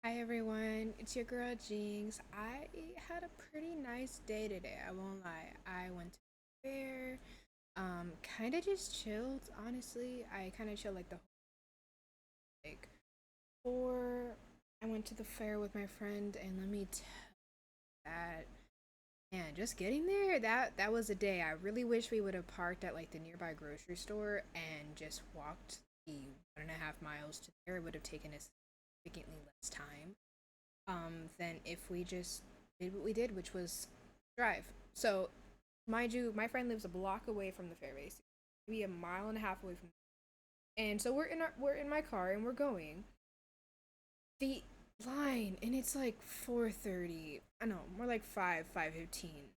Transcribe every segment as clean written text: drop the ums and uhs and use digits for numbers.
Hi everyone, it's your girl Jinx. I had a pretty nice day today, I won't lie. I went to the fair, kinda just chilled, honestly. I kinda chilled like the whole week. Or I went to the fair with my friend and let me tell that man, just getting there, that was a day. I really wish we would have parked at like the nearby grocery store and just walked the 1.5 miles to there. It would have taken us significantly less time than if we just did what we did, which was drive. So, mind you, my friend lives a block away from the fair base, maybe a mile and a half away from. And so we're in my car and we're going. The line and it's like 4:30. I know, more like 5:15.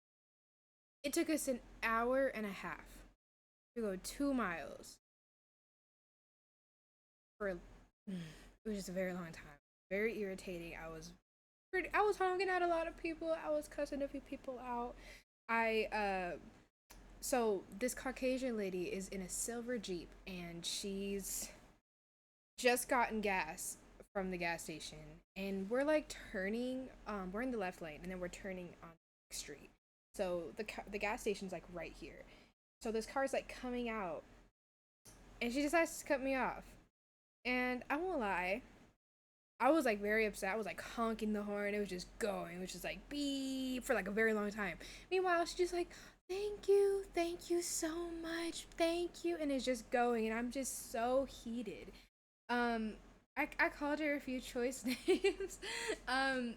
It took us an hour and a half to go 2 miles for it was just a very long time. Very irritating. I was honking at a lot of people. I was cussing a few people out. I so this Caucasian lady is in a silver Jeep and she's just gotten gas from the gas station and we're like turning we're in the left lane and then we're turning on the street. So the gas station's like right here. So this car's like coming out and she decides to cut me off. And I won't lie, I was like very upset. I was like honking the horn. It was just going. It was just like beep for like a very long time. Meanwhile, she's just like, thank you so much, thank you, and it's just going, and I'm just so heated. Um, I called her a few choice names. um,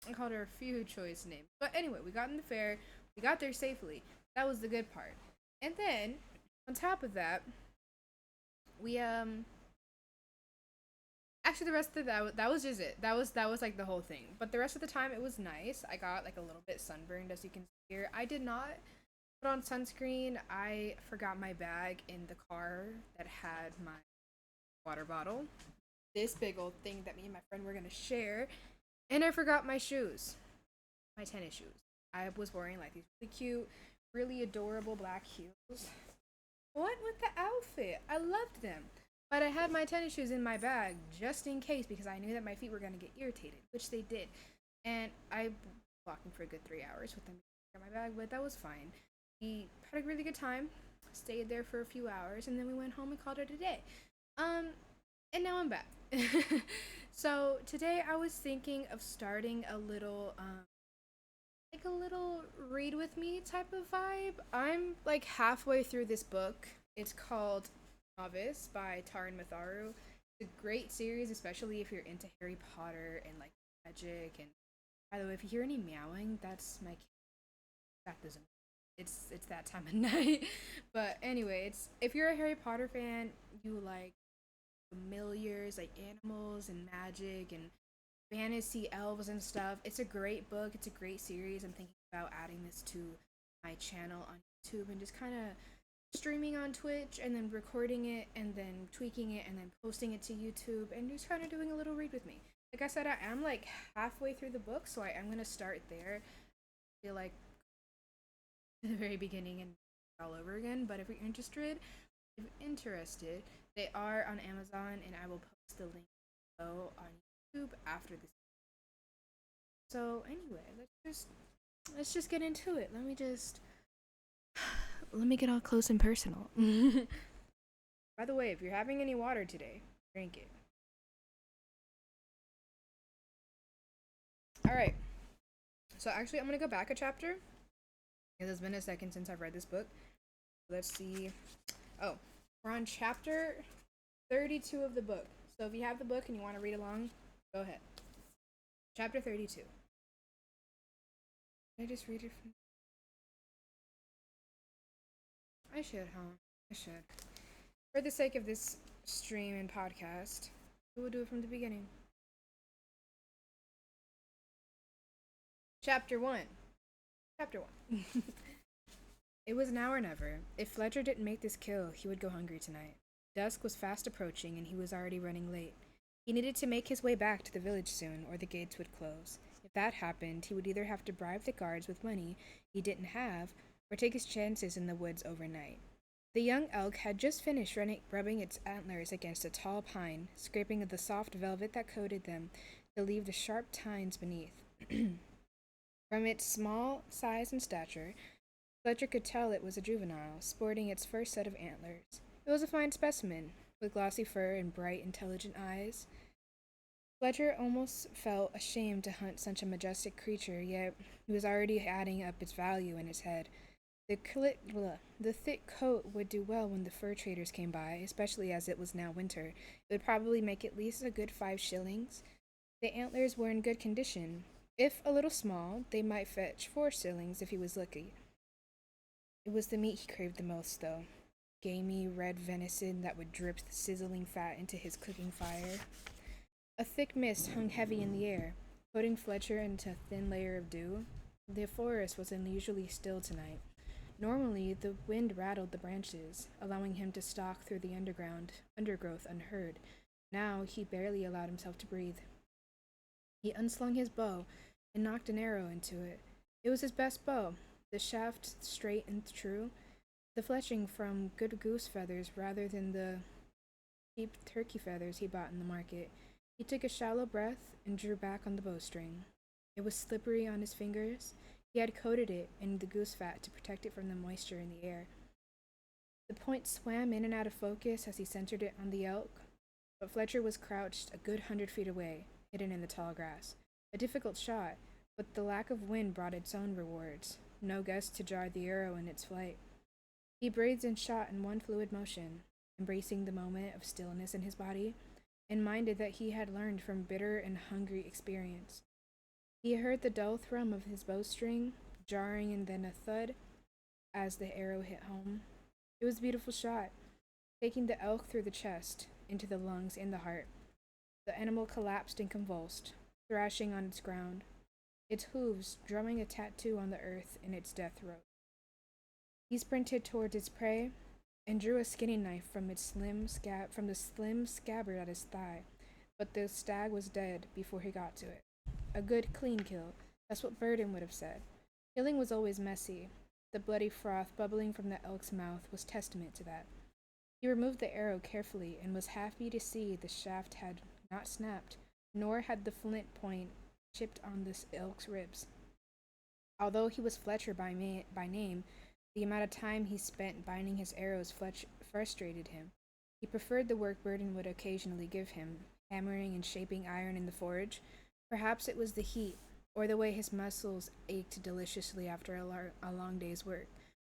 I called her a few choice names. But anyway, we got in the fair. We got there safely. That was the good part. And then on top of that, we actually the rest of that was just it. That was like the whole thing. But the rest of the time it was nice. I got like a little bit sunburned as you can see here. I did not put on sunscreen. I forgot my bag in the car that had my water bottle. This big old thing that me and my friend were gonna share. And I forgot my shoes. My tennis shoes. I was wearing like these really cute, really adorable black heels. What with the outfit? I loved them. But I had my tennis shoes in my bag just in case because I knew that my feet were going to get irritated, which they did. And I was walking for a good 3 hours with them in my bag, but that was fine. We had a really good time, stayed there for a few hours, and then we went home and called it a day. Um, and now I'm back. So today I was thinking of starting a little like a little read with me type of vibe. I'm like halfway through this book. It's called Novice by Taran Matharu. It's a great series, especially if you're into Harry Potter and like magic. And by the way, if you hear any meowing, that's my cat. That doesn't. It's that time of night. But anyway, it's if you're a Harry Potter fan, you like familiars like animals and magic and fantasy elves and stuff. It's a great book. It's a great series. I'm thinking about adding this to my channel on YouTube and just kind of streaming on Twitch and then recording it and then tweaking it and then posting it to YouTube and just kind of doing a little read with me. Like I said, I am like halfway through the book, so I am gonna start there. I feel like in the very beginning and all over again. But if you're interested, they are on Amazon, and I will post the link below on YouTube after this. So anyway, let's just get into it. Let me get all close and personal. By the way, if you're having any water today, drink it. All right. So actually, I'm gonna go back a chapter because it's been a second since I've read this book. Let's see. Oh, we're on chapter 32 of the book. So if you have the book and you want to read along, go ahead. Chapter 32. Can I just read it from? I should, huh? I should. For the sake of this stream and podcast, we will do it from the beginning. Chapter 1. Chapter 1. It was now or never. If Fletcher didn't make this kill, he would go hungry tonight. Dusk was fast approaching, and he was already running late. He needed to make his way back to the village soon, or the gates would close. If that happened, he would either have to bribe the guards with money he didn't have, or take his chances in the woods overnight. The young elk had just finished rubbing its antlers against a tall pine, scraping at the soft velvet that coated them to leave the sharp tines beneath. From its small size and stature, Fletcher could tell it was a juvenile, sporting its first set of antlers. It was a fine specimen, with glossy fur and bright, intelligent eyes. Fletcher almost felt ashamed to hunt such a majestic creature, yet he was already adding up its value in his head. The thick coat would do well when the fur traders came by, especially as it was now winter. It would probably make at least a good 5 shillings. The antlers were in good condition. If a little small, they might fetch 4 shillings if he was lucky. It was the meat he craved the most, though. Gamey, red venison that would drip sizzling fat into his cooking fire. A thick mist hung heavy in the air, coating Fletcher into a thin layer of dew. The forest was unusually still tonight. Normally, the wind rattled the branches, allowing him to stalk through the undergrowth unheard. Now he barely allowed himself to breathe. He unslung his bow and knocked an arrow into it. It was his best bow, the shaft straight and true, the fletching from good goose feathers rather than the cheap turkey feathers he bought in the market. He took a shallow breath and drew back on the bowstring. It was slippery on his fingers. He had coated it in the goose fat to protect it from the moisture in the air. The point swam in and out of focus as he centered it on the elk, but Fletcher was crouched a good 100 feet away, hidden in the tall grass. A difficult shot, but the lack of wind brought its own rewards. No gust to jar the arrow in its flight. He breathed and shot in one fluid motion, embracing the moment of stillness in his body, and minded that he had learned from bitter and hungry experience. He heard the dull thrum of his bowstring, jarring and then a thud as the arrow hit home. It was a beautiful shot, taking the elk through the chest, into the lungs and the heart. The animal collapsed and convulsed, thrashing on its ground, its hooves drumming a tattoo on the earth in its death throat. He sprinted towards its prey and drew a skinning knife from the slim scabbard at his thigh, but the stag was dead before he got to it. A good, clean kill. That's what Burden would have said. Killing was always messy. The bloody froth bubbling from the elk's mouth was testament to that. He removed the arrow carefully and was happy to see the shaft had not snapped, nor had the flint point chipped on the elk's ribs. Although he was Fletcher by name, the amount of time he spent binding his arrows frustrated him. He preferred the work Burden would occasionally give him, hammering and shaping iron in the forge. Perhaps it was the heat, or the way his muscles ached deliciously after a long day's work,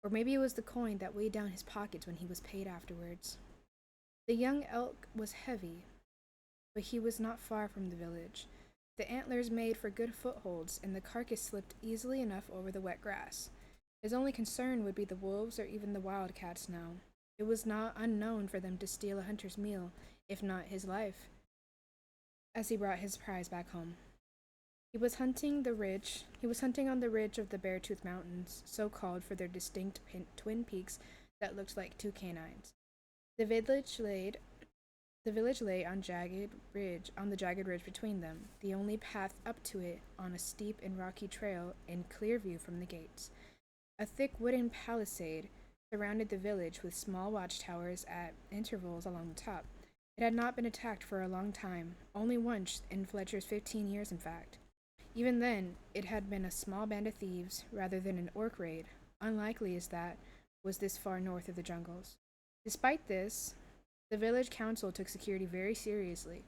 or maybe it was the coin that weighed down his pockets when he was paid afterwards. The young elk was heavy, but he was not far from the village. The antlers made for good footholds, and the carcass slipped easily enough over the wet grass. His only concern would be the wolves or even the wildcats now. It was not unknown for them to steal a hunter's meal, if not his life, as he brought his prize back home. He was hunting on the ridge of the Beartooth Mountains, so called for their distinct twin peaks that looked like two canines. The village lay on the jagged ridge between them, the only path up to it on a steep and rocky trail in clear view from the gates. A thick wooden palisade surrounded the village with small watchtowers at intervals along the top. It had not been attacked for a long time, only once in Fletcher's 15 years, in fact. Even then, it had been a small band of thieves rather than an orc raid, unlikely as that was this far north of the jungles. Despite this, the village council took security very seriously,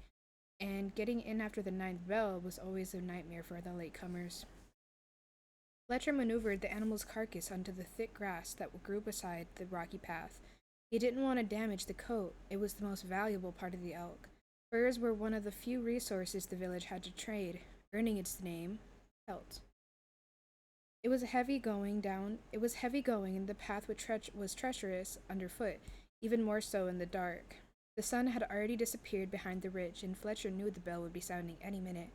and getting in after the ninth bell was always a nightmare for the latecomers. Fletcher maneuvered the animal's carcass onto the thick grass that grew beside the rocky path. He didn't want to damage the coat. It was the most valuable part of the elk. Furs were one of the few resources the village had to trade, earning its name, pelt. It was heavy going, and the path was treacherous underfoot, even more so in the dark. The sun had already disappeared behind the ridge, and Fletcher knew the bell would be sounding any minute.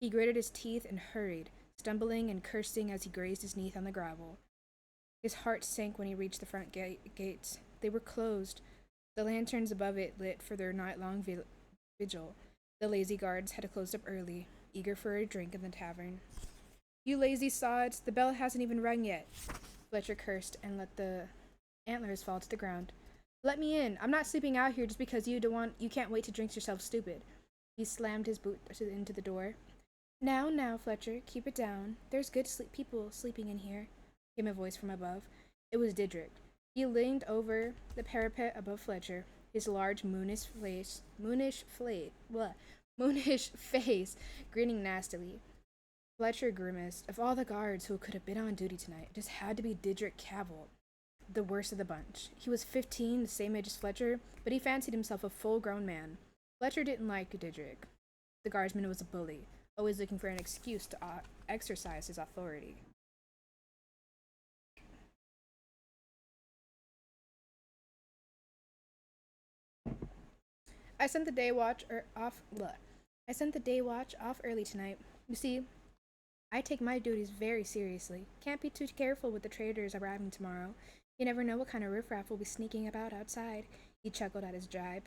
He gritted his teeth and hurried, stumbling and cursing as he grazed his knee on the gravel. His heart sank when he reached the front gates. They were closed, the lanterns above it lit for their night-long vigil. The lazy guards had closed up early, eager for a drink in the tavern. "You lazy sods, the bell hasn't even rung yet," Fletcher cursed and let the antlers fall to the ground. Let me in. I'm not sleeping out here just because you can't wait to drink yourself stupid. He slammed his boot into the door. Now, Fletcher, keep it down. There's people sleeping in here, came a voice from above. It was Didrik. He leaned over the parapet above Fletcher, his large moonish face grinning nastily. Fletcher grimaced. Of all the guards who could have been on duty tonight, it just had to be Didrik Cavil, the worst of the bunch. He was 15, the same age as Fletcher, but he fancied himself a full-grown man. Fletcher didn't like Didrik. The guardsman was a bully, always looking for an excuse to exercise his authority. I sent the day watch off. Bleh. I sent the day watch off early tonight. You see, I take my duties very seriously. Can't be too careful with the traders arriving tomorrow. You never know what kind of riffraff will be sneaking about outside. He chuckled at his jibe.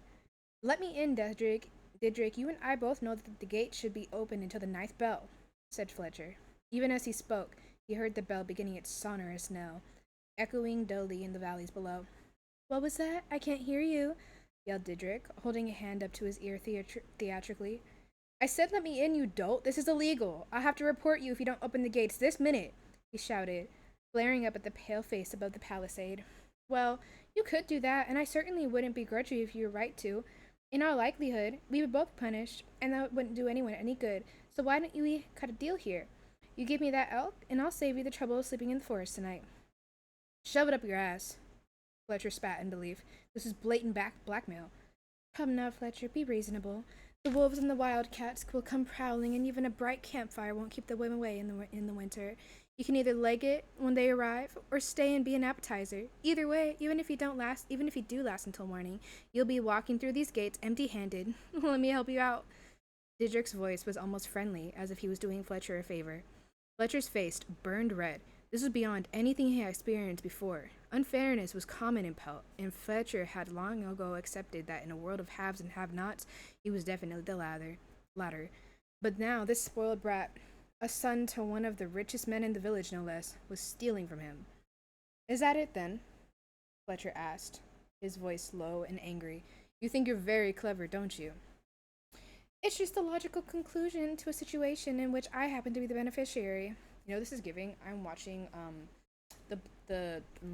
Let me in, Didrik. Didrik, you and I both know that the gate should be open until the ninth bell, said Fletcher. Even as he spoke, he heard the bell beginning its sonorous knell, echoing dully in the valleys below. What was that? I can't hear you, yelled Didrik, holding a hand up to his ear theatrically. I said let me in, you dolt. This is illegal. I'll have to report you if you don't open the gates this minute, he shouted, glaring up at the pale face above the palisade. Well, you could do that, and I certainly wouldn't begrudge you if you were right to. In all likelihood, we would both punish, and that wouldn't do anyone any good. So why don't we cut a deal here? You give me that elk, and I'll save you the trouble of sleeping in the forest tonight. Shove it up your ass, Fletcher spat in belief. This is blatant blackmail. Come now, Fletcher, be reasonable. The wolves and the wildcats will come prowling, and even a bright campfire won't keep them away in the winter. You can either leg it when they arrive, or stay and be an appetizer. Either way, even if you do last until morning, you'll be walking through these gates empty-handed. Let me help you out. Didrik's voice was almost friendly, as if he was doing Fletcher a favor. Fletcher's face burned red. This was beyond anything he had experienced before. Unfairness was common in Pelt, and Fletcher had long ago accepted that in a world of haves and have-nots, he was definitely the latter. But now this spoiled brat, a son to one of the richest men in the village no less, was stealing from him. Is that it then? Fletcher asked, his voice low and angry. You think you're very clever, don't you? It's just the logical conclusion to a situation in which I happen to be the beneficiary. You know, this is giving. I'm watching I'm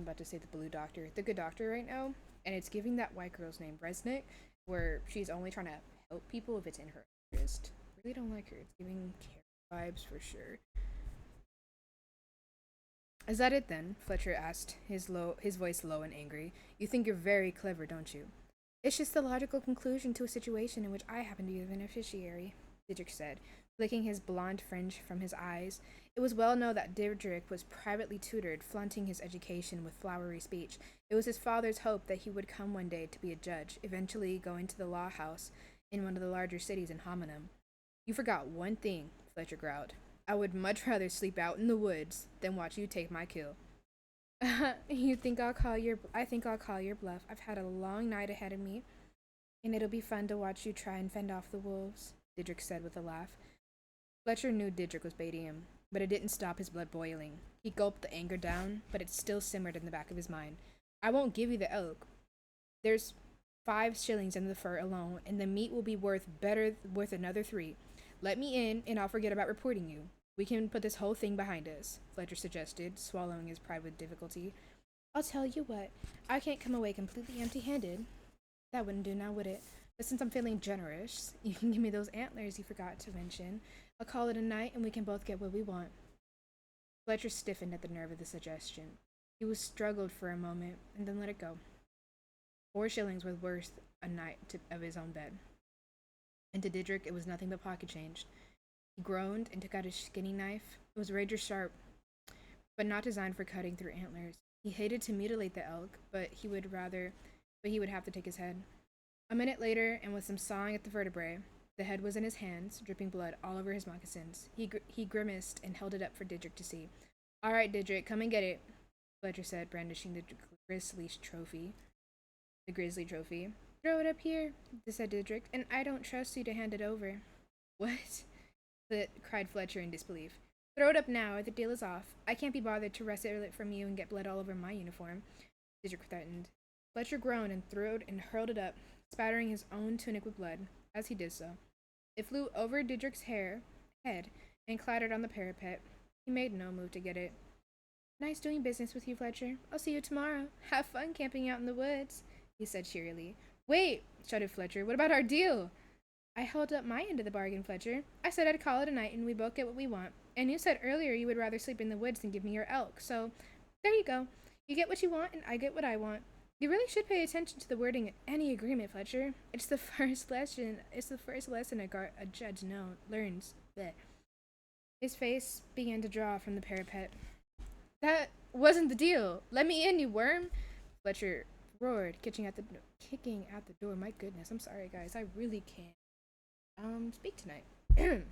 about to say the Blue Doctor, the Good Doctor right now, and it's giving that white girl's name Resnick, where she's only trying to help people if it's in her interest. Really don't like her. It's giving care vibes for sure. Is that it then? Fletcher asked, his voice low and angry. You think you're very clever, don't you? It's just the logical conclusion to a situation in which I happen to be the beneficiary, Didrik said, flicking his blonde fringe from his eyes. It was well known that Didrik was privately tutored, flaunting his education with flowery speech. It was his father's hope that he would come one day to be a judge, eventually go into the law house in one of the larger cities in Homenham. You forgot one thing, Fletcher growled. I would much rather sleep out in the woods than watch you take my kill. You think I think I'll call your bluff. I've had a long night ahead of me, and it'll be fun to watch you try and fend off the wolves, Didrik said with a laugh. Fletcher knew Didrik was baiting him, but it didn't stop his blood boiling. He gulped the anger down, but it still simmered in the back of his mind. I won't give you the elk. There's 5 shillings in the fur alone, and the meat will be worth another 3. Let me in, and I'll forget about reporting you. We can put this whole thing behind us, Fletcher suggested, swallowing his pride with difficulty. I'll tell you what, I can't come away completely empty-handed. That wouldn't do now, would it? But since I'm feeling generous, you can give me those antlers you forgot to mention. I'll call it a night, and we can both get what we want. Fletcher stiffened at the nerve of the suggestion. He was struggled for a moment, and then let it go. 4 shillings was worth a night of his own bed. And to Didrik, it was nothing but pocket change. He groaned and took out his skinning knife. It was razor sharp, but not designed for cutting through antlers. He hated to mutilate the elk, but he would have to take his head. A minute later, and with some sawing at the vertebrae, the head was in his hands, dripping blood all over his moccasins. He grimaced and held it up for Didrik to see. All right, Didrik, come and get it, Fletcher said, brandishing the grisly trophy. Throw it up here, said Didrik, and I don't trust you to hand it over. What? Cried Fletcher in disbelief. Throw it up now, or the deal is off. I can't be bothered to wrestle it from you and get blood all over my uniform, Didrik threatened. Fletcher groaned and thrilled and hurled it up, spattering his own tunic with blood. As he did so, it flew over Didrik's head and clattered on the parapet. He made no move to get it. Nice doing business with you, Fletcher. I'll see you tomorrow. Have fun camping out in the woods, he said cheerily. Wait, shouted Fletcher. What about our deal? I held up my end of the bargain, Fletcher. I said I'd call it a night and we both get what we want. And you said earlier you would rather sleep in the woods than give me your elk. So, there you go. You get what you want and I get what I want. You really should pay attention to the wording in any agreement, Fletcher. It's the first lesson. A judge learns. Bleh. His face began to draw from the parapet. That wasn't the deal. Let me in, you worm! Fletcher roared, kicking at the door. My goodness, I'm sorry, guys. I really can't speak tonight. Okay.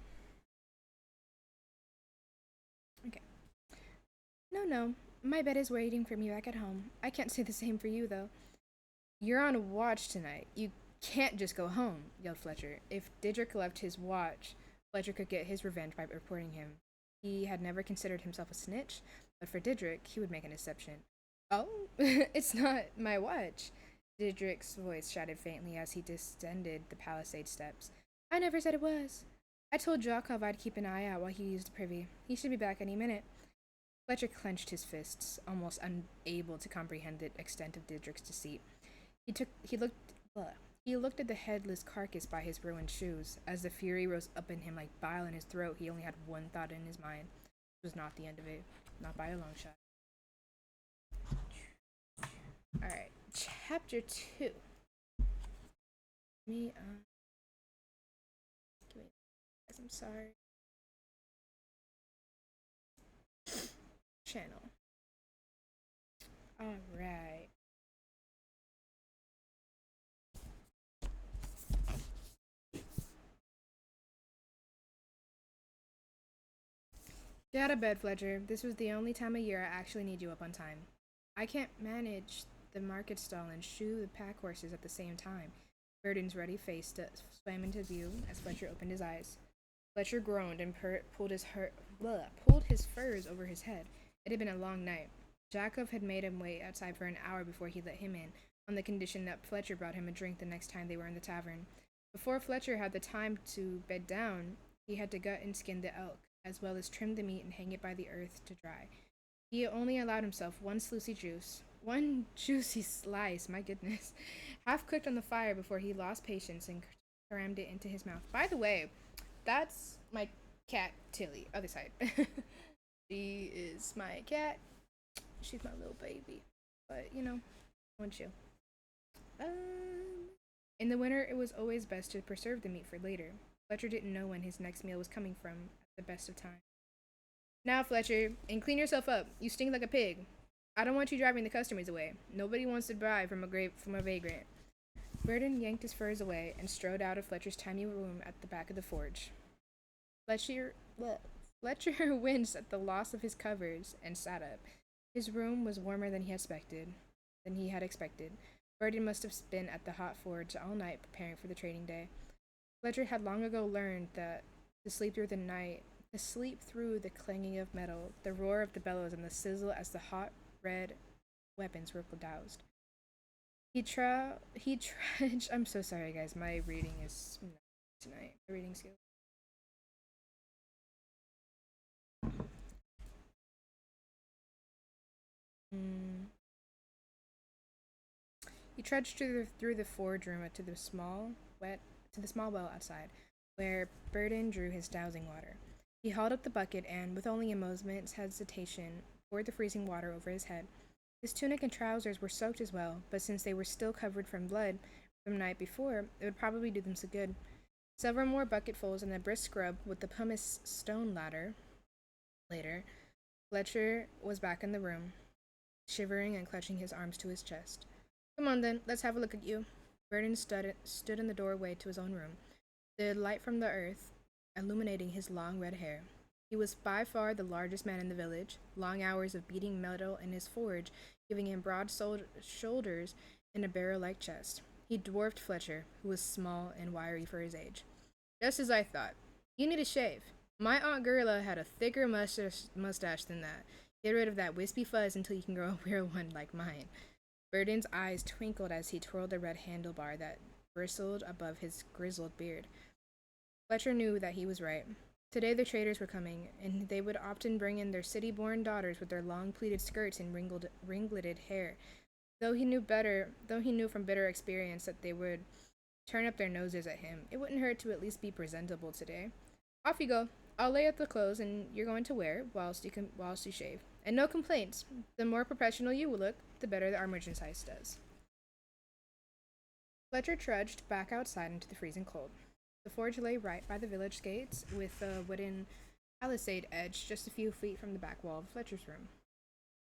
No. My bed is waiting for me back at home. I can't say the same for you, though. You're on watch tonight. You can't just go home, yelled Fletcher. If Didrik left his watch, Fletcher could get his revenge by reporting him. He had never considered himself a snitch, but for Didrik, he would make an exception. Oh, it's not my watch, Didrik's voice shouted faintly as he descended the palisade steps. I never said it was. I told Jakov I'd keep an eye out while he used the privy. He should be back any minute. Fletcher clenched his fists, almost unable to comprehend the extent of Didrik's deceit. He looked at the headless carcass by his ruined shoes. As the fury rose up in him like bile in his throat, he only had one thought in his mind. It was not the end of it. Not by a long shot. Alright, chapter 2. I'm sorry. Channel. Alright. Get out of bed, Fletcher. This was the only time of year I actually need you up on time. I can't manage the market stall and shoe the pack horses at the same time. Burden's ruddy face swam into view as Fletcher opened his eyes. Fletcher groaned and pulled his furs over his head. It had been a long night. Jakov had made him wait outside for an hour before he let him in, on the condition that Fletcher brought him a drink the next time they were in the tavern. Before Fletcher had the time to bed down, he had to gut and skin the elk, as well as trim the meat and hang it by the earth to dry. He only allowed himself one juicy slice, my goodness, half cooked on the fire before he lost patience and crammed it into his mouth. By the way, that's my cat, Tilly. Other side. She is my cat. She's my little baby. But, I want you. In the winter, it was always best to preserve the meat for later. Fletcher didn't know when his next meal was coming from at the best of times. Now, Fletcher, and clean yourself up. You stink like a pig. I don't want you driving the customers away. Nobody wants to buy from a vagrant. Burden yanked his furs away and strode out of Fletcher's tiny room at the back of the forge. Fletcher winced at the loss of his covers and sat up. His room was warmer than he had expected. Burden must have been at the hot forge all night preparing for the trading day. Fletcher had long ago learned that to sleep through the clanging of metal, the roar of the bellows, and the sizzle as the hot red weapons were doused. He trudged. I'm so sorry, guys. My reading is tonight. My reading skills. He trudged through the forge room to the small well outside, where Burden drew his dowsing water. He hauled up the bucket and, with only a moment's hesitation, poured the freezing water over his head. His tunic and trousers were soaked as well, but since they were still covered from blood from the night before, it would probably do them some good. Several more bucketfuls and a brisk scrub with the pumice stone ladder. Later, Fletcher was back in the room, shivering and clutching his arms to his chest. Come on then, let's have a look at you. Burden stood in the doorway to his own room, the light from the earth illuminating his long red hair. He was by far the largest man in the village, long hours of beating metal in his forge giving him broad shoulders and a barrel-like chest. He dwarfed Fletcher, who was small and wiry for his age. Just as I thought. You need a shave. My Aunt Gerla had a thicker mustache than that. Get rid of that wispy fuzz until you can grow a real one like mine. Burden's eyes twinkled as he twirled a red handlebar that bristled above his grizzled beard. Fletcher knew that he was right. Today the traders were coming, and they would often bring in their city-born daughters with their long pleated skirts and ringleted hair. Though he knew from bitter experience that they would turn up their noses at him, it wouldn't hurt to at least be presentable today. Off you go. I'll lay out the clothes and you're going to wear whilst you shave. And no complaints. The more professional you will look, the better our merchandise does. Fletcher trudged back outside into the freezing cold. The forge lay right by the village gates, with a wooden palisade edge just a few feet from the back wall of Fletcher's room.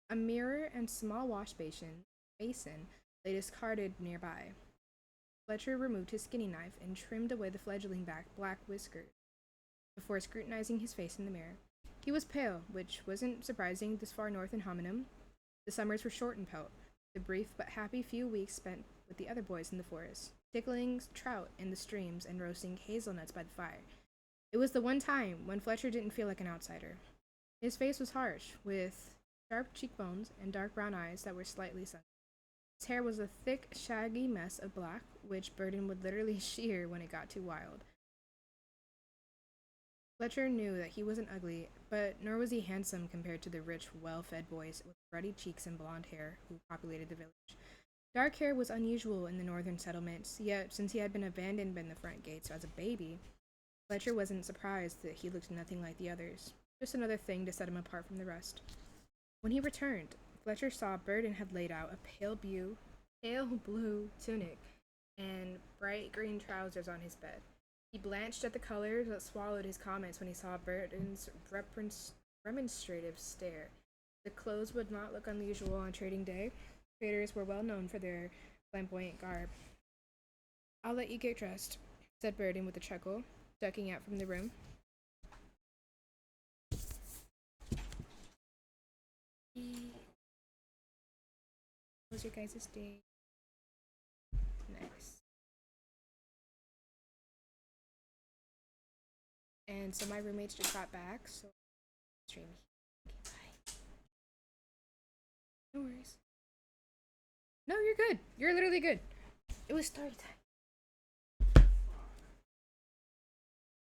A mirror and small basin lay discarded nearby. Fletcher removed his skinning knife and trimmed away the fledgling black whiskers before scrutinizing his face in the mirror. He was pale, which wasn't surprising this far north in Hominum. The summers were short in Pelt, the brief but happy few weeks spent with the other boys in the forest, tickling trout in the streams and roasting hazelnuts by the fire. It was the one time when Fletcher didn't feel like an outsider. His face was harsh, with sharp cheekbones and dark brown eyes that were slightly sunken. His hair was a thick, shaggy mess of black, which Burden would literally shear when it got too wild. Fletcher knew that he wasn't ugly, but nor was he handsome compared to the rich, well-fed boys with ruddy cheeks and blonde hair who populated the village. Dark hair was unusual in the northern settlements, yet since he had been abandoned by the front gates as a baby, Fletcher wasn't surprised that he looked nothing like the others. Just another thing to set him apart from the rest. When he returned, Fletcher saw Burden had laid out a pale blue tunic and bright green trousers on his bed. He blanched at the colors but swallowed his comments when he saw Burden's remonstrative stare. The clothes would not look unusual on trading day. Traders were well known for their flamboyant garb. I'll let you get dressed, said Burden with a chuckle, ducking out from the room. How was your guys' day? Nice. And so my roommates just got back, so stream. Okay, bye. No worries. No, you're good. You're literally good. It was story time.